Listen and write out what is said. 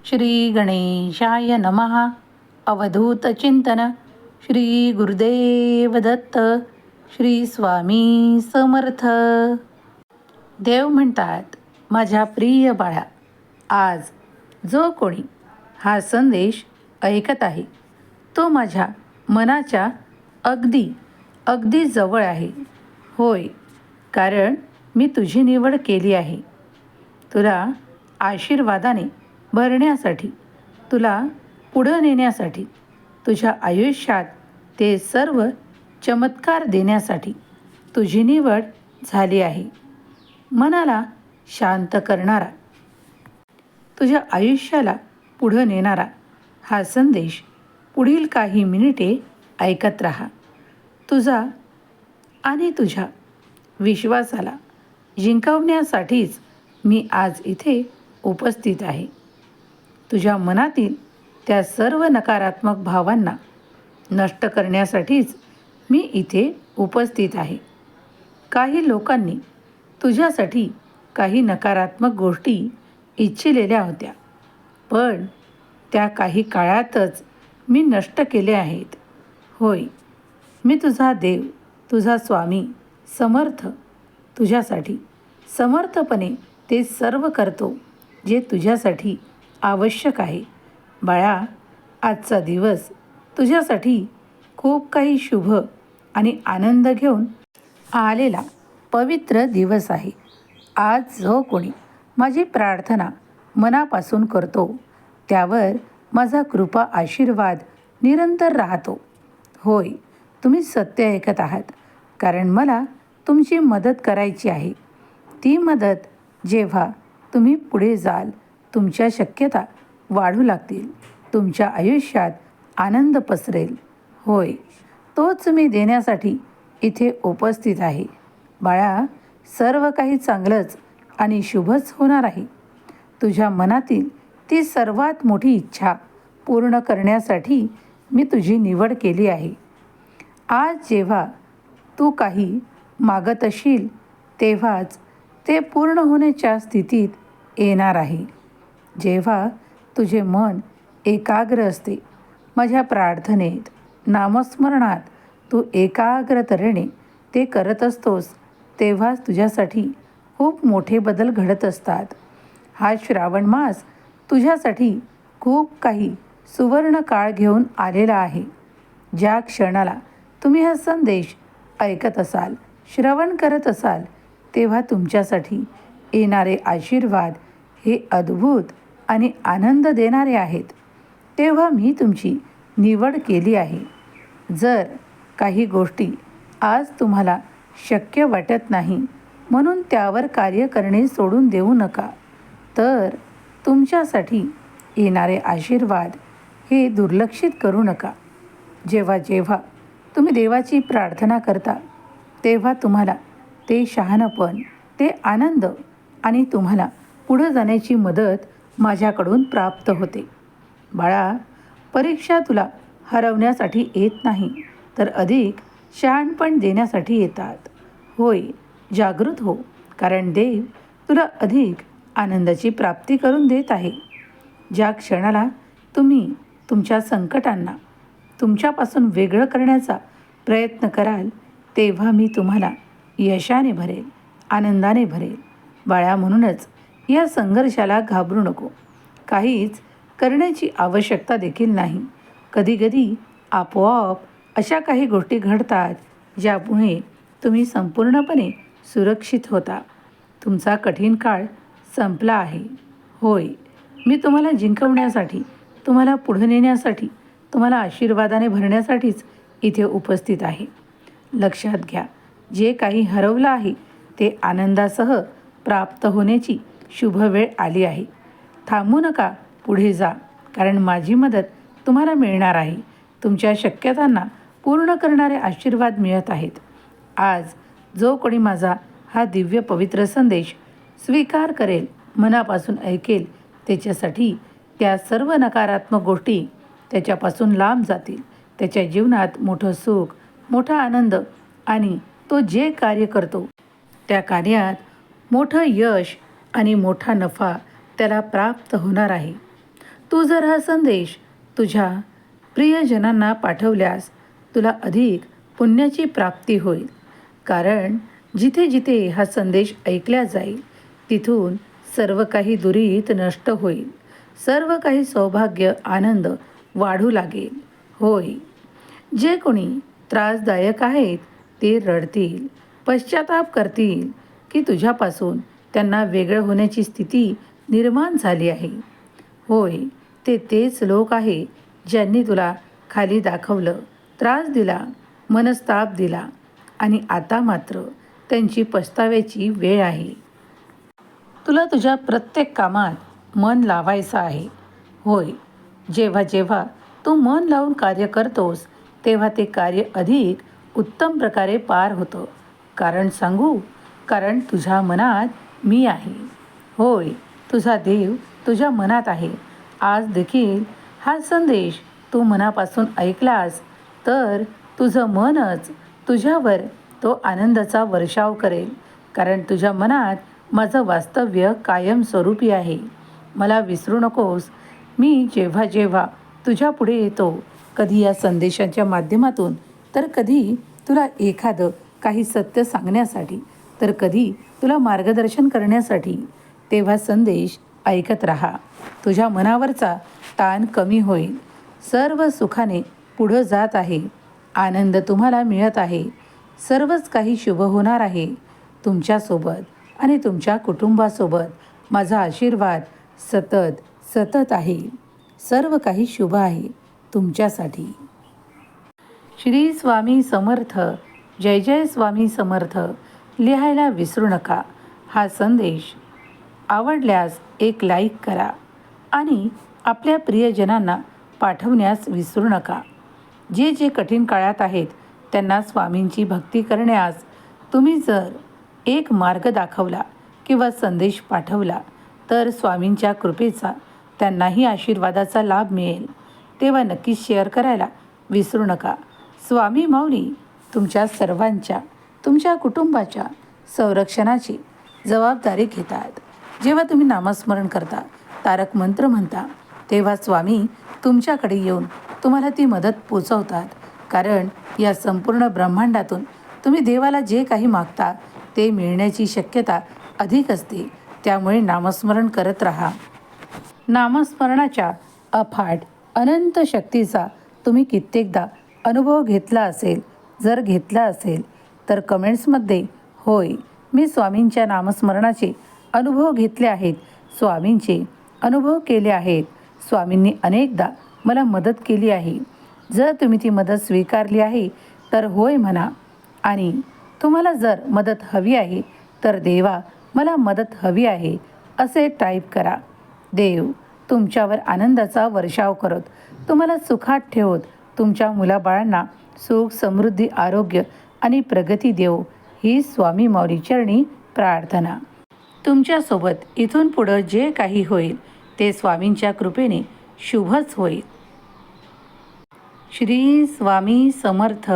श्री गणेशाय नमः. अवधूत चिंतन. श्री गुरुदेव दत्त. श्री स्वामी समर्थ. देव म्हणतात, माझ्या प्रिय बाळा, आज जो कोणी हा संदेश ऐकत आहे तो माझ्या मनाच्या अगदी अगदी जवळ आहे. होय, कारण मी तुझी निवड केली आहे. तुला आशीर्वादाने भरण्यासाठी, तुला पुढं नेण्यासाठी, तुझ्या आयुष्यात ते सर्व चमत्कार देण्यासाठी तुझी निवड झाली आहे. मनाला शांत करणारा, तुझ्या आयुष्याला पुढं नेणारा हा संदेश पुढील काही मिनिटे ऐकत राहा. तुझा आणि तुझ्या विश्वासाला जिंकवण्यासाठीच मी आज इथे उपस्थित आहे. तुझ्या मनातील त्या सर्व नकारात्मक भावांना नष्ट करण्यासाठीच मी इथे उपस्थित आहे. काही लोकांनी तुझ्यासाठी काही नकारात्मक गोष्टी इच्छिलेल्या होत्या, पण त्या काही काळातच मी नष्ट केल्या आहेत. होय, मी तुझा देव, तुझा स्वामी समर्थ तुझ्यासाठी समर्थपणे ते सर्व करतो जे तुझ्यासाठी आवश्यक आहे. बाळा, आजचा दिवस तुझ्यासाठी खूप काही शुभ आणि आनंद घेऊन आलेला पवित्र दिवस आहे. आज जो कोणी माझी प्रार्थना मनापासून करतो त्यावर माझा कृपा आशीर्वाद निरंतर राहतो. होय, तुम्ही सत्य ऐकत आहात, कारण मला तुमची मदत करायची आहे. ती मदत जेव्हा तुम्ही पुढे जाल, तुमच्या शक्यता वाढू लागतील, तुमच्या आयुष्यात आनंद पसरेल. होय, तोच मी देण्यासाठी इथे उपस्थित आहे. बाळा, सर्व काही चांगलंच आणि शुभच होणार आहे. तुझ्या मनातील ती सर्वात मोठी इच्छा पूर्ण करण्यासाठी मी तुझी निवड केली आहे. आज जेव्हा तू काही मागत असशील तेव्हाच ते पूर्ण होण्याच्या स्थितीत येणार आहे. जेव्हा तुझे मन एकाग्र असते, माझ्या प्रार्थनेत, नामस्मरणात तू एकाग्र तऱ्हेने ते करत असतोस, तेव्हाच तुझ्यासाठी खूप मोठे बदल घडत असतात. हा श्रावण मास तुझ्यासाठी खूप काही सुवर्ण काळ घेऊन आलेला आहे. ज्या क्षणाला तुम्ही हा संदेश ऐकत असाल, श्रवण करत असाल, तेव्हा तुमच्यासाठी येणारे आशीर्वाद हे अद्भुत आणि आनंद देणारे आहेत. तेव्हा मी तुमची निवड केली आहे. जर काही गोष्टी आज तुम्हाला शक्य वाटत नाही म्हणून त्यावर कार्य करणे सोडून देऊ नका. तर तुमच्यासाठी येणारे आशीर्वाद हे दुर्लक्षित करू नका. जेव्हा जेव्हा तुम्ही देवाची प्रार्थना करता तेव्हा तुम्हाला ते शहाणपण, ते आनंद आणि तुम्हाला पुढं जाण्याची मदत माझ्याकडून प्राप्त होते. बाळा, परीक्षा तुला हरवण्यासाठी येत नाही, तर अधिक शहाणपण देण्यासाठी येतात. होय, जागृत हो, कारण देव तुला अधिक आनंदाची प्राप्ती करून देत आहे. ज्या क्षणाला तुम्ही तुमच्या संकटांना तुमच्यापासून वेगळं करण्याचा प्रयत्न कराल, तेव्हा मी तुम्हाला यशाने भरेल, आनंदाने भरेल. बाळा, म्हणूनच या संघर्षाला घाबरू नको. काहीच करण्याची आवश्यकता देखील नाही. कधीकधी आपोआप अशा काही गोष्टी घडतात ज्यामुळे तुम्ही संपूर्णपणे सुरक्षित होता. तुमचा कठीण काळ संपला आहे. होय, मी तुम्हाला जिंकवण्यासाठी, तुम्हाला पुढे नेण्यासाठी, तुम्हाला आशीर्वादाने भरण्यासाठीच इथे उपस्थित आहे. लक्षात घ्या, जे काही हरवलं आहे ते आनंदासह प्राप्त होण्याची शुभ वेळ आली आहे. थांबू नका, पुढे जा, कारण माझी मदत तुम्हाला मिळणार आहे. तुमच्या शक्यतांना पूर्ण करणारे आशीर्वाद मिळत आहेत. आज जो कोणी माझा हा दिव्य पवित्र संदेश स्वीकार करेल, मनापासून ऐकेल, त्याच्यासाठी त्या सर्व नकारात्मक गोष्टी त्याच्यापासून लांब जातील. त्याच्या जीवनात मोठं सुख, मोठा आनंद आणि तो जे कार्य करतो त्या कार्यात मोठं यश आणि मोठा नफा त्याला प्राप्त होणार आहे. तू जर हा संदेश तुझ्या प्रियजनांना पाठवल्यास तुला अधिक पुण्याची प्राप्ती होईल. कारण जिथे जिथे हा संदेश ऐकला जाईल तिथून सर्व काही दुरीत नष्ट होईल. सर्व काही सौभाग्य आनंद वाढू लागेल. होय, जे कोणी त्रासदायक आहेत ते रडतील, पश्चाताप करतील की तुझ्यापासून त्यांना वेगळं होण्याची स्थिती निर्माण झाली आहे. होय, ते तेच लोक आहे ज्यांनी तुला खाली दाखवलं, त्रास दिला, मनस्ताप दिला आणि आता मात्र त्यांची पछताव्याची वेळ आहे. तुला तुझ्या प्रत्येक कामात मन लावायचं आहे. होय, जेव्हा जेव्हा तू मन लावून कार्य करतोस तेव्हा ते कार्य अधिक उत्तम प्रकारे पार होतं. कारण सांगू? कारण तुझ्या मनात मी आहे. होय, तुझा देव तुझ्या मनात आहे. आज देखील हा संदेश तू मनापासून ऐकलास तर तुझं मनच तुझ्यावर तो आनंदाचा वर्षाव करेल. कारण तुझ्या मनात माझं वास्तव्य कायमस्वरूपी आहे. मला विसरू नकोस. मी जेव्हा जेव्हा तुझ्या पुढे येतो, कधी या संदेशाच्या माध्यमातून, तर कधी तुला एखादं काही सत्य सांगण्यासाठी, तर कधी तुला मार्गदर्शन करण्यासाठी, तेव्हा संदेश ऐकत राहा. तुझ्या मनावरचा ताण कमी होईल. सर्व सुखाने पुढं जात आहे. आनंद तुम्हाला मिळत आहे. सर्वच काही शुभ होणार आहे. तुमच्यासोबत आणि तुमच्या कुटुंबासोबत माझा आशीर्वाद सतत सतत आहे. सर्व काही शुभ आहे तुमच्यासाठी. श्री स्वामी समर्थ. जय जय स्वामी समर्थ. लिहायला विसरू नका. हा संदेश आवडल्यास एक लाईक करा आणि आपल्या प्रियजनांना पाठवण्यास विसरू नका. जे जे कठीण काळात आहेत त्यांना स्वामींची भक्ती करण्यास तुम्ही जर एक मार्ग दाखवला किंवा संदेश पाठवला तर स्वामींच्या कृपेचा त्यांनाही आशीर्वादाचा लाभ मिळेल. तेव्हा नक्कीच शेअर करायला विसरू नका. स्वामी माऊली तुमच्या सर्वांच्या, तुमच्या कुटुंबाच्या संरक्षणाची जबाबदारी घेतात. जेव्हा तुम्ही नामस्मरण करता, तारक मंत्र म्हणता, तेव्हा स्वामी तुमच्याकडे येऊन तुम्हाला ती मदत पोचवतात. कारण या संपूर्ण ब्रह्मांडातून तुम्ही देवाला जे काही मागता ते मिळण्याची शक्यता अधिक असते. त्यामुळे नामस्मरण करत राहा. नामस्मरणाच्या अफाट अनंत शक्तीचा तुम्ही कित्येकदा अनुभव घेतला असेल. जर घेतला असेल तर कमेंट्समध्ये होय, मी स्वामींच्या नामस्मरणाचे अनुभव घेतले आहेत, स्वामींचे अनुभव केले आहेत, स्वामींनी अनेकदा मला मदत केली आहे. जर तुम्ही ती मदत स्वीकारली आहे तर होय म्हणा. आणि तुम्हाला जर मदत हवी आहे तर देवा मला मदत हवी आहे असे टाईप करा. देव तुमच्यावर आनंदाचा वर्षाव करत, तुम्हाला सुखात ठेवत, तुमच्या मुलाबाळांना सुख, समृद्धी, आरोग्य आणि प्रगती देव, ही स्वामी माऊली चरणी प्रार्थना. तुमच्यासोबत इथून पुढं जे काही होईल ते स्वामींच्या कृपेने शुभच होईल. श्री स्वामी समर्थ.